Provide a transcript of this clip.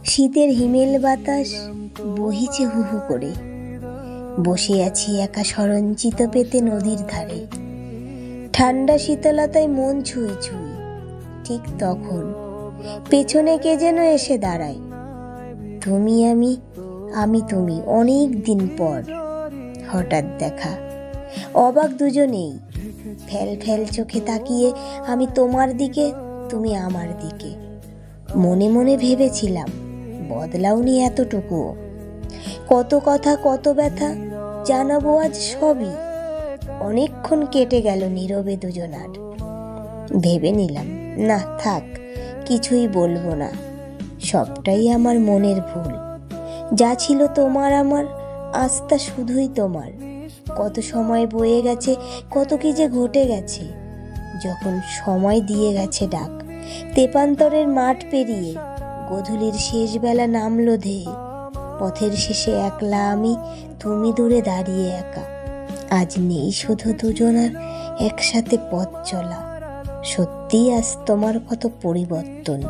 শীতের হিমেল বাতাস বহিছে হু হু করে। বসে আছি একা সরঞ্চিত পেতে নদীর ধারে। ঠান্ডা শীতলতায় মন ছুঁই ছুঁই। ঠিক তখন পেছনে কে যেন এসে দাঁড়ায়। তুমি আমি, আমি তুমি, অনেক দিন পর হঠাৎ দেখা। অবাক দুজনেই। ফেল ফেল চোখে তাকিয়ে আমি তোমার দিকে, তুমি আমার দিকে। মনে মনে ভেবেছিলাম বদলাওনি এতটুকুও। কত কথা কত ব্যথা জানাবো আজ সবই। অনেকক্ষণ কেটে গেল নীরবে দুজনার। ভেবে নিলাম না থাক, কিছুই বলবো না। সবটাই আমার মনের ভুল। যা ছিল তোমার আমার, আজ তা শুধুই তোমার। কত সময় বয়ে গেছে, কত কি যে ঘটে গেছে। যখন সময় দিয়ে গেছে ডাক, তেপান্তরের মাঠ পেরিয়ে গোধূলির শেষ বেলা নামলো ধেয়ে। পথের শেষে একলা আমি, তুমি দূরে দাঁড়িয়ে একা। আজ নেই শুধু দুজনার একসাথে পথ চলা। সত্যিই আজ তোমার কত পরিবর্তন।